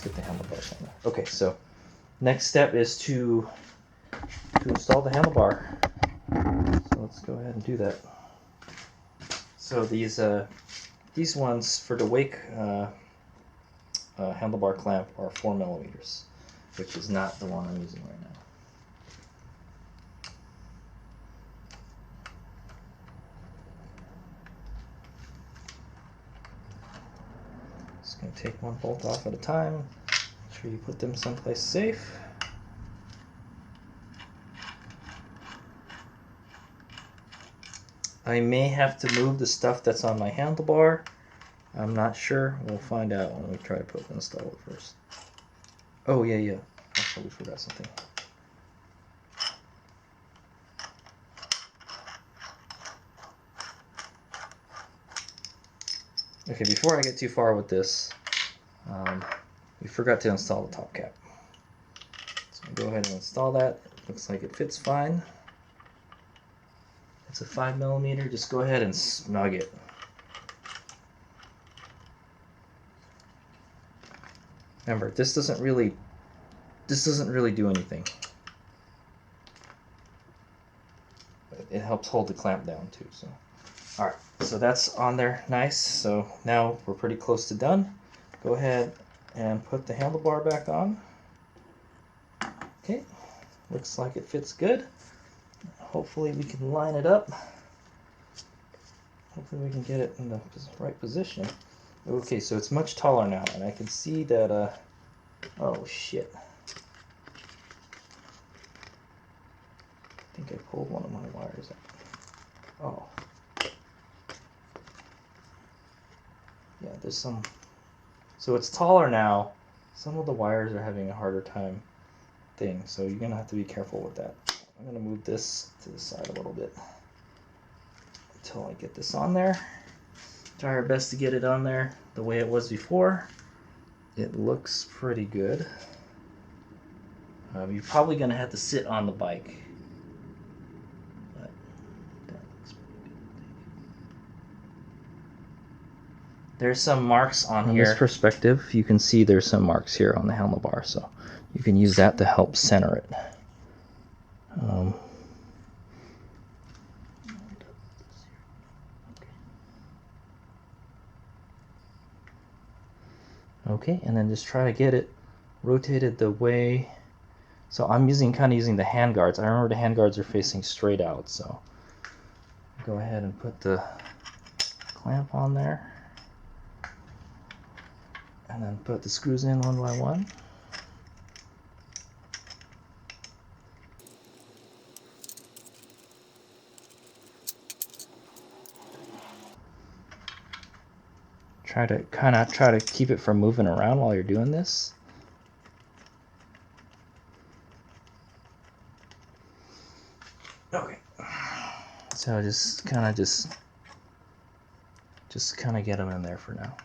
Get the handlebars on there. Okay, so next step is to install the handlebar. So let's go ahead and do that. So these ones for the Wake handlebar clamp are 4 millimeters, which is not the one I'm using right now. Just going to take one bolt off at a time. Make sure you put them someplace safe. I may have to move the stuff that's on my handlebar. I'm not sure. We'll find out when we try to install it first. Oh, yeah. Also, we forgot something. Okay, before I get too far with this, we forgot to install the top cap. So I'll go ahead and install that. Looks like it fits fine. It's a 5 millimeter. Just go ahead and snug it. Remember, this doesn't really do anything. It helps hold the clamp down too. So, all right. So that's on there, nice. So now we're pretty close to done. Go ahead and put the handlebar back on. Okay, looks like it fits good. Hopefully we can line it up. Hopefully we can get it in the right position. Okay, so it's much taller now, and I can see that, oh shit. I think I pulled one of my wires out. Oh. Yeah, there's some, so it's taller now. Some of the wires are having a harder time thing, so you're gonna have to be careful with that. I'm gonna move this to the side a little bit until I get this on there. Try our best to get it on there the way it was before. It looks pretty good. You're probably gonna have to sit on the bike. But that looks pretty good. There's some marks on here. From this perspective, you can see there's some marks here on the handlebar, so you can use that to help center it. Okay, and then just try to get it rotated the way. So I'm kind of using the hand guards. I remember the hand guards are facing straight out, so go ahead and put the clamp on there. And then put the screws in one by one. Try to keep it from moving around while you're doing this. Okay. So just kind of get them in there for now.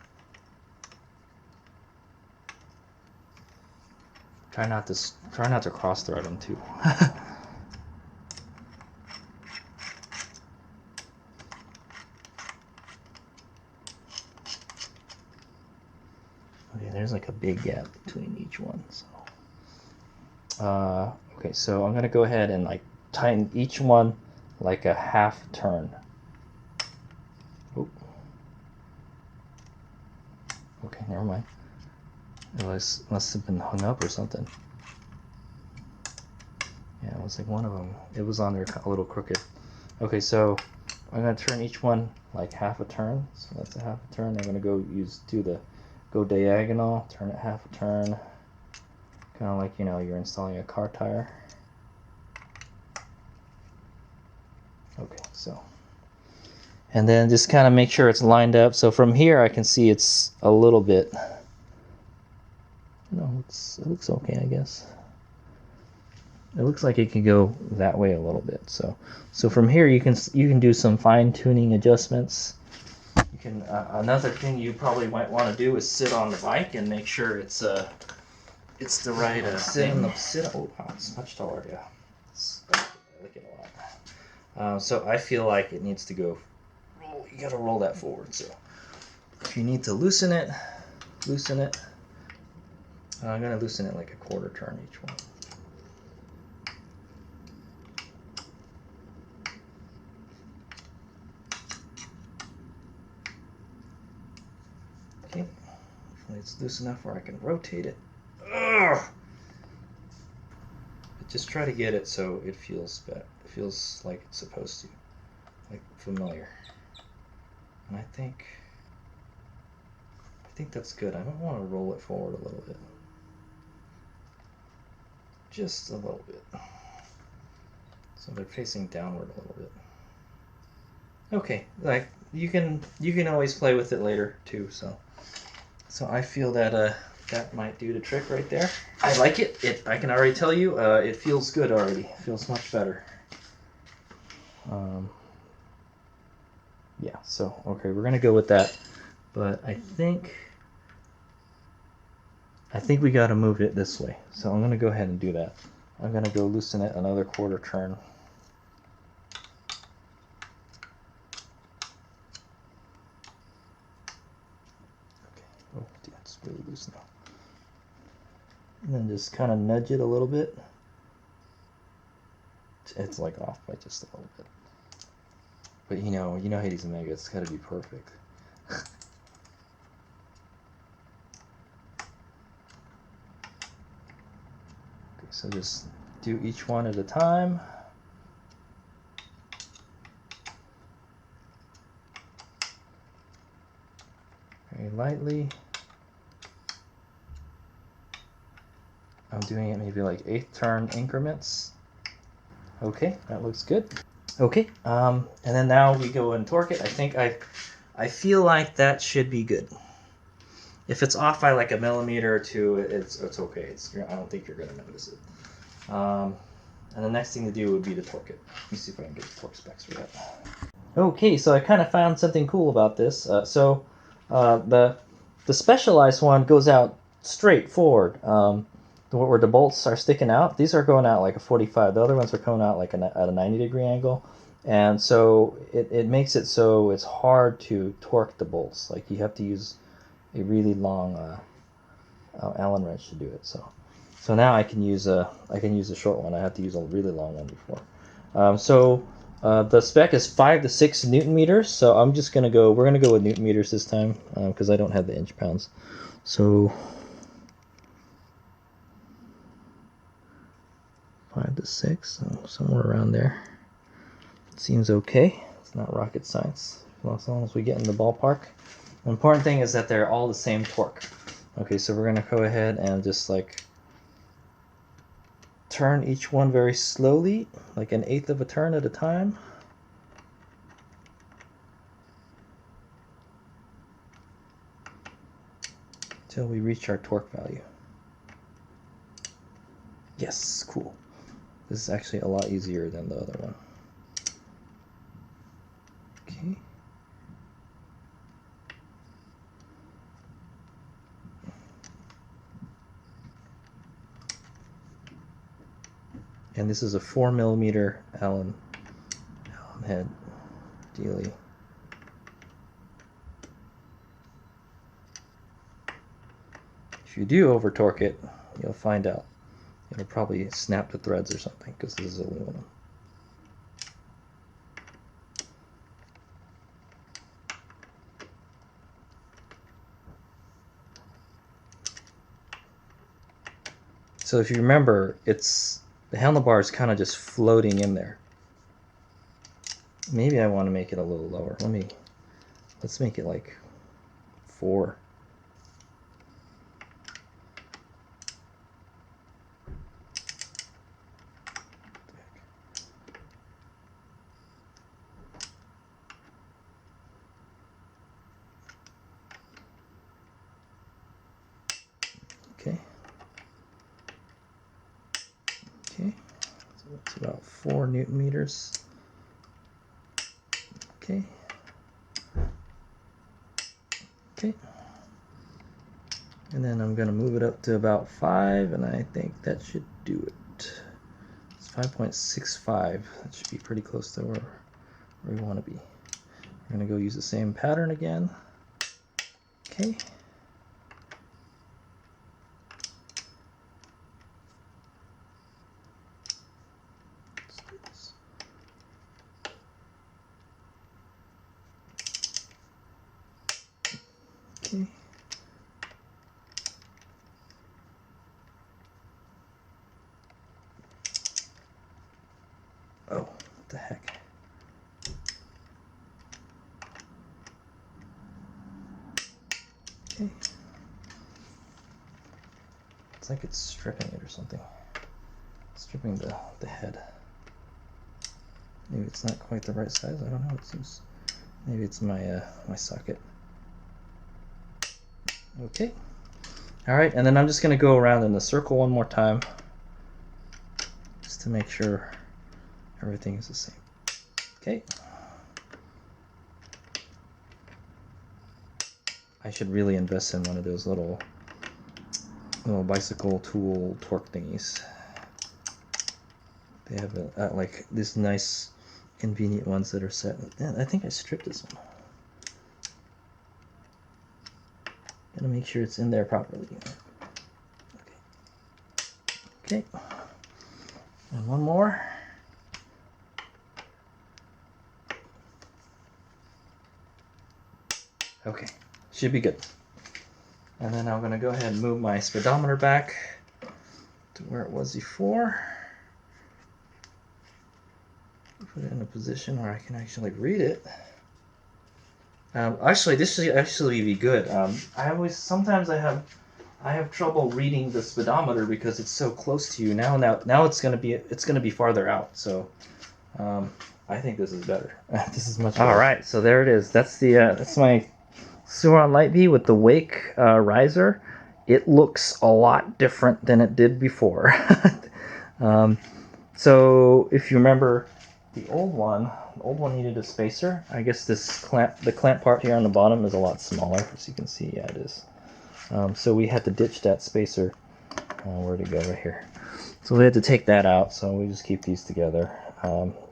Try not to cross thread them too. Okay, there's like a big gap between each one. So, okay, so I'm gonna go ahead and like tighten each one like a half turn. Oh. Okay, never mind. It must have been hung up or something. Yeah, it was like one of them. It was on there a little crooked. Okay, so I'm gonna turn each one like half a turn. So that's a half a turn. I'm gonna go diagonal, turn it half a turn, kind of like, you know, you're installing a car tire. Okay, so, and then just kind of make sure it's lined up. So from here I can see it's a little bit No, it looks okay, I guess. It looks like it could go that way a little bit. So from here you can do some fine tuning adjustments. You can another thing you probably might want to do is sit on the bike and make sure it's the right sit. Oh, wow, it's much taller. Yeah, I like it a lot. So I feel like it needs to go. You got to roll that forward. So if you need to loosen it, loosen it. I'm gonna loosen it like a quarter turn each one. Okay, hopefully it's loose enough where I can rotate it. Ugh! But just try to get it so it feels better. It feels like it's supposed to, like familiar. And I think that's good. I might want to roll it forward a little bit. Just a little bit. So they're facing downward a little bit. Okay, like you can always play with it later too. So I feel that that might do the trick right there. I like it. I can already tell you, it feels good already. It feels much better. Yeah. So okay, we're gonna go with that. But I think we got to move it this way. So I'm gonna go ahead and do that. I'm gonna go loosen it another quarter turn. Oh, dude, it's really loose now. And then just kind of nudge it a little bit. It's like off by just a little bit. But you know Hades Omega, it's got to be perfect. Okay, so just do each one at a time. Very lightly. I'm doing it maybe like 8th turn increments. Okay, that looks good. Okay, and then now we go and torque it. I think I feel like that should be good. If it's off by like a millimeter or two, it's okay. I don't think you're gonna notice it. And the next thing to do would be to torque it. Let me see if I can get the torque specs for that. Okay, so I kind of found something cool about this. The specialized one goes out straight forward. Where the bolts are sticking out, these are going out like a 45. The other ones are coming out like at a 90-degree angle. And so it makes it so it's hard to torque the bolts. Like you have to use a really long Allen wrench to do it. So now I can use a short one. I have to use a really long one before. The spec is 5 to 6 Newton meters. So we're gonna go with Newton meters this time because I don't have the inch pounds. So 5 to 6, so somewhere around there. Seems okay. It's not rocket science. As long as we get in the ballpark. The important thing is that they're all the same torque. Okay, so we're gonna go ahead and just like turn each one very slowly, like 1/8 of a turn at a time. Until we reach our torque value. Yes, cool. This is actually a lot easier than the other one. Okay. And this is a 4mm Allen head dealie. If you do over torque it, you'll find out. It'll probably snap the threads or something because this is aluminum. So if you remember, the handlebar is kind of just floating in there. Maybe I want to make it a little lower. Let's make it like 4. Okay, 4 Newton meters. Okay. Okay. And then I'm going to move it up to about 5, and I think that should do it. It's 5.65. That should be pretty close to where we want to be. We're going to go use the same pattern again. Okay. Let's do this. Okay. Oh, what the heck. Okay. It's like it's stripping it or something. Stripping the head. Maybe it's not quite the right size. I don't know. It seems. Maybe it's my my socket. Okay. All right, and then I'm just going to go around in the circle one more time, just to make sure everything is the same. Okay. I should really invest in one of those little bicycle tool torque thingies. They have like these nice, convenient ones that are set. I think I stripped this one. Gotta make sure it's in there properly. Okay. And one more. Okay, should be good. And then I'm gonna go ahead and move my speedometer back to where it was before. Put it in a position where I can actually read it. Actually, this should actually be good. Sometimes I have trouble reading the speedometer because it's so close to you. Now it's gonna be farther out. So I think this is better. This is much better. All right, so there it is. That's my Suron Light Bee with the Wake riser. It looks a lot different than it did before. So if you remember, the old one needed a spacer. I guess the clamp part here on the bottom is a lot smaller, as you can see. Yeah, it is. So we had to ditch that spacer. Where'd it go? Right here. So we had to take that out. So we just keep these together.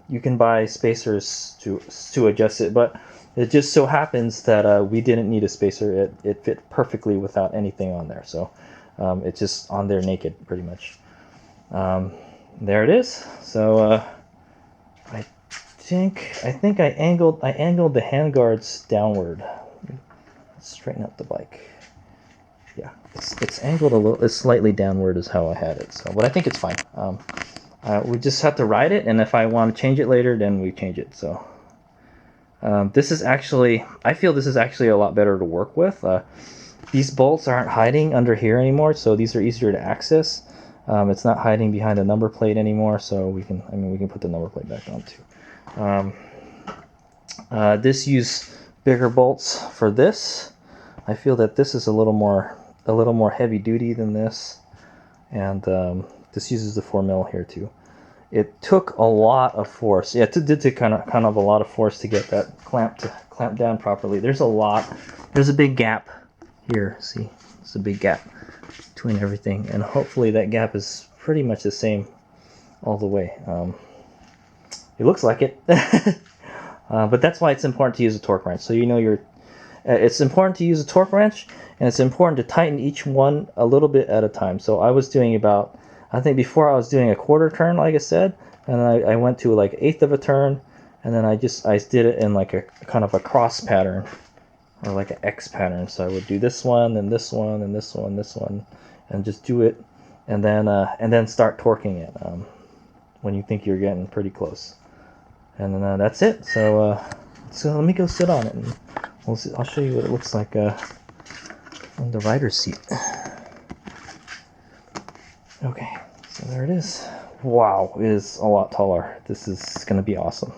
You can buy spacers to adjust it, but it just so happens that we didn't need a spacer. It fit perfectly without anything on there. So it's just on there naked, pretty much. There it is. So I think I angled the handguards downward. Let's straighten up the bike. Yeah, it's angled a little. It's slightly downward is how I had it. So, but I think it's fine. We just have to ride it, and if I want to change it later, then we change it. So this is actually, I feel this is actually a lot better to work with. These bolts aren't hiding under here anymore, so these are easier to access. It's not hiding behind the number plate anymore, so we can put the number plate back on too. This use bigger bolts for this. I feel that this is a little more heavy duty than this, and this uses the 4mm here too. It took a lot of force. Yeah, it did take kind of a lot of force to get that clamp down properly. There's a big gap here. See, it's a big gap between everything, and hopefully that gap is pretty much the same all the way. It looks like it, but that's why it's important to use a torque wrench. So you know it's important to use a torque wrench, and it's important to tighten each one a little bit at a time. So I was doing about, I think before I was doing a quarter turn, like I said, and then I went to like 1/8 of a turn, and then I did it in like a kind of a cross pattern, or like an X pattern. So I would do this one, and this one, and this one, this one, and just do it, and then start torquing it when you think you're getting pretty close, and then that's it. So let me go sit on it, and I'll show you what it looks like on the rider's seat. Okay, so there it is. Wow, it is a lot taller. This is going to be awesome.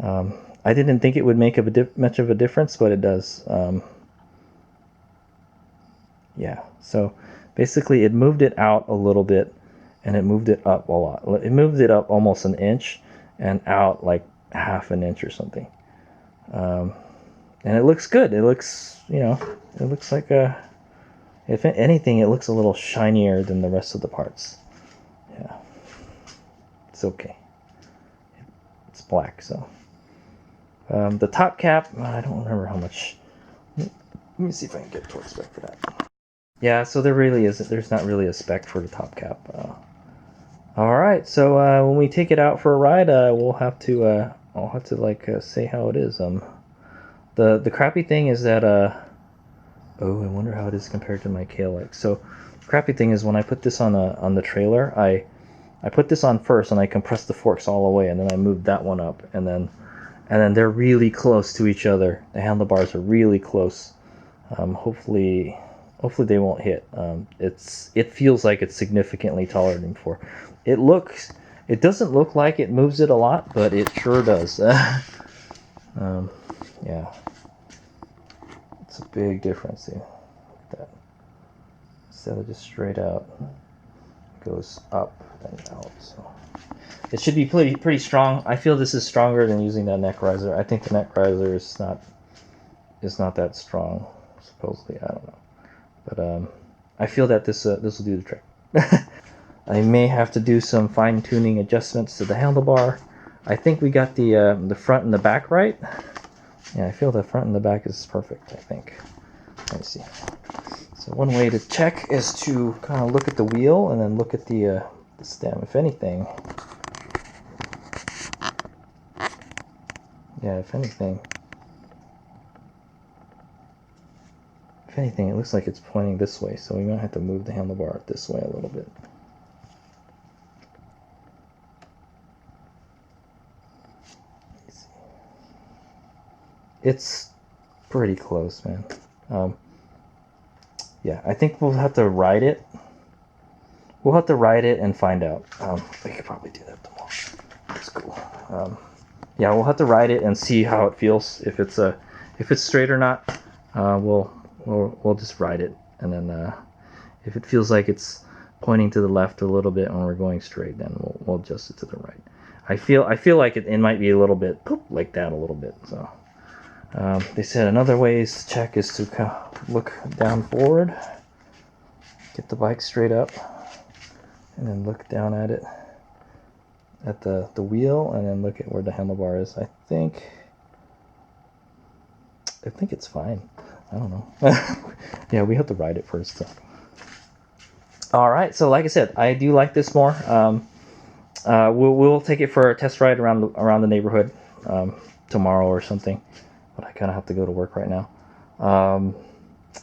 I didn't think it would make much of a difference, but it does. Yeah, so basically it moved it out a little bit, and it moved it up a lot. It moved it up almost an inch and out like half an inch or something. And it looks good. It looks, it looks like if anything, it looks a little shinier than the rest of the parts. Yeah, it's okay. It's black, so. The top cap, I don't remember how much. Let me see if I can get towards spec for that. Yeah, so there's not really a spec for the top cap. All right, so when we take it out for a ride, I'll have to say how it is. The crappy thing is that oh, I wonder how it is compared to my KLX. So the crappy thing is when I put this on the trailer, I put this on first and I compress the forks all the way, and then I move that one up, and then they're really close to each other. The handlebars are really close. Hopefully they won't hit. It feels like it's significantly taller than before. It doesn't look like it moves it a lot, but it sure does. Yeah, it's a big difference. See, look at that. Instead of just straight out, it goes up and out. So it should be pretty strong. I feel this is stronger than using that neck riser. I think the neck riser is not that strong. Supposedly, I don't know, but I feel that this will do the trick. I may have to do some fine-tuning adjustments to the handlebar. I think we got the front and the back right. Yeah, I feel the front and the back is perfect, I think. Let me see. So one way to check is to kind of look at the wheel and then look at the stem. If anything, it looks like it's pointing this way, so we might have to move the handlebar this way a little bit. It's pretty close, man. Yeah, I think we'll have to ride it. We'll have to ride it and find out. We could probably do that tomorrow. That's cool. Yeah, we'll have to ride it and see how it feels. If it's straight or not. We'll just ride it, and then if it feels like it's pointing to the left a little bit when we're going straight, then we'll adjust it to the right. I feel like it might be a little bit like that a little bit. So. They said another way to check is to look down forward, get the bike straight up, and then look down at it, at the wheel, and then look at where the handlebar is. I think it's fine. I don't know. Yeah, we have to ride it first. So. All right, so like I said, I do like this more. We'll take it for a test ride around the neighborhood tomorrow or something. But I kind of have to go to work right now.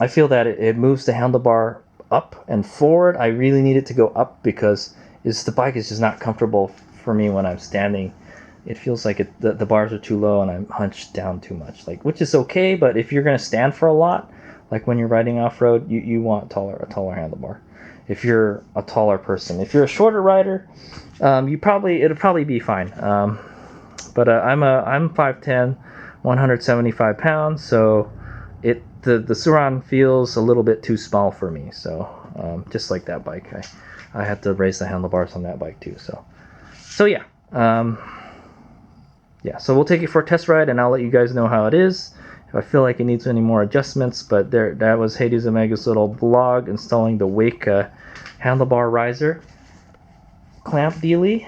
I feel that it moves the handlebar up and forward. I really need it to go up because the bike is just not comfortable for me when I'm standing. It feels like the bars are too low and I'm hunched down too much, which is okay. But if you're going to stand for a lot, like when you're riding off-road, you want a taller handlebar. If you're a taller person, if you're a shorter rider, it'll probably be fine. But I'm 5'10". 175 pounds, so the Suran feels a little bit too small for me. So just like that bike, I had to raise the handlebars on that bike too. So yeah, So we'll take it for a test ride, and I'll let you guys know how it is. If I feel like it needs any more adjustments, but that was Hades Omega's little vlog installing the Wake Handlebar Riser clamp dealie.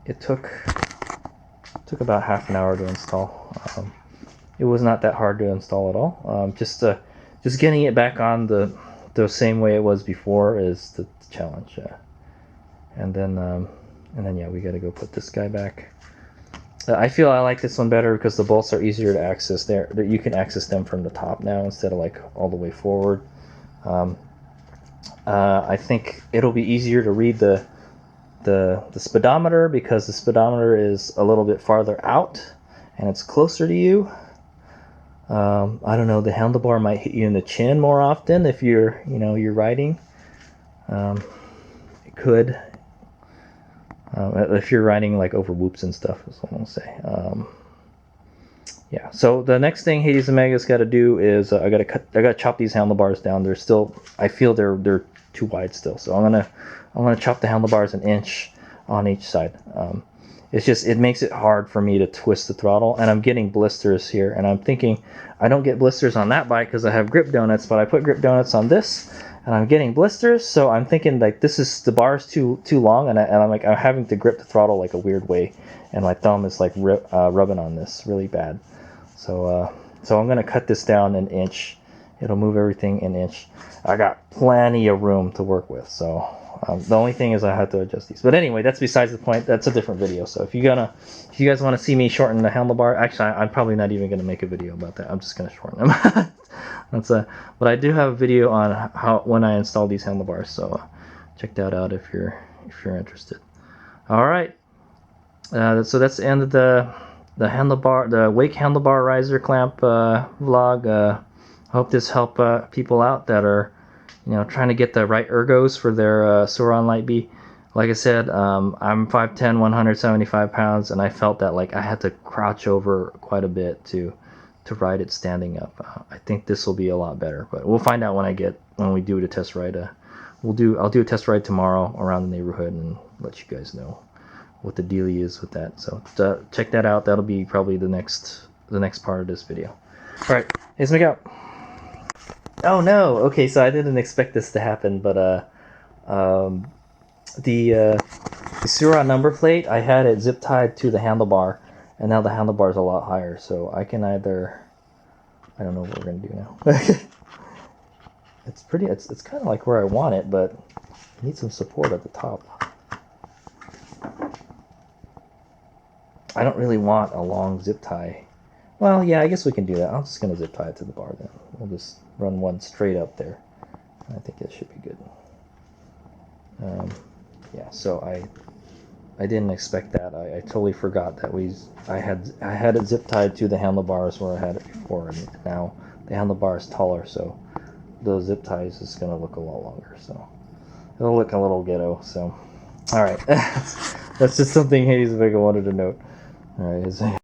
It took about half an hour to install. It was not that hard to install at all. Just getting it back on the same way it was before is the challenge. And then yeah, we got to go put this guy back. I feel I like this one better because the bolts are easier to access. You can access them from the top now instead of all the way forward. I think it'll be easier to read the speedometer because the speedometer is a little bit farther out and it's closer to you. I don't know, the handlebar might hit you in the chin more often if you're riding. It could. If you're riding over whoops and stuff, is what I'm gonna say. Yeah. So the next thing Hades Omega's got to do is I gotta chop these handlebars down. They're still, I feel they're too wide still. So I'm gonna chop the handlebars 1 inch on each side. It's just, it makes it hard for me to twist the throttle, and I'm getting blisters here, and I'm thinking I don't get blisters on that bike because I have grip donuts, but I put grip donuts on this and I'm getting blisters. So I'm thinking like this is, the bar's too long, and I'm like, I'm having to grip the throttle like a weird way, and my thumb is like rubbing on this really bad. So so I'm gonna cut this down 1 inch. It'll move everything 1 inch. I got plenty of room to work with, so the only thing is I have to adjust these. But anyway, that's besides the point. That's a different video. So if you guys want to see me shorten the handlebar, actually I'm probably not even gonna make a video about that. I'm just gonna shorten them. But I do have a video on when I install these handlebars. So check that out if you're interested. All right. So that's the end of the Wake Handlebar Riser clamp vlog. I hope this helped people out that are, trying to get the right ergos for their Sauron Light B. Like I said, I'm 5'10", 175 pounds, and I felt that like I had to crouch over quite a bit to ride it standing up. I think this will be a lot better, but we'll find out when we do the test ride. I'll do a test ride tomorrow around the neighborhood and let you guys know what the dealie is with that. So check that out. That'll be probably the next part of this video. All right, here's my out. Oh no! Okay, so I didn't expect this to happen, but the Sauron number plate, I had it zip tied to the handlebar, and now the handlebar is a lot higher. So I can either, I don't know what we're gonna do now. It's pretty. It's kind of like where I want it, but I need some support at the top. I don't really want a long zip tie. Well, yeah, I guess we can do that. I'm just gonna zip tie it to the bar then. We'll just run one straight up there. I think that should be good. Yeah, so I didn't expect that. I totally forgot that I had it zip tied to the handlebars where I had it before, and now the handlebar is taller, so the zip ties is gonna look a lot longer. So it'll look a little ghetto. So all right, that's just something Hayes Vega wanted to note. All right.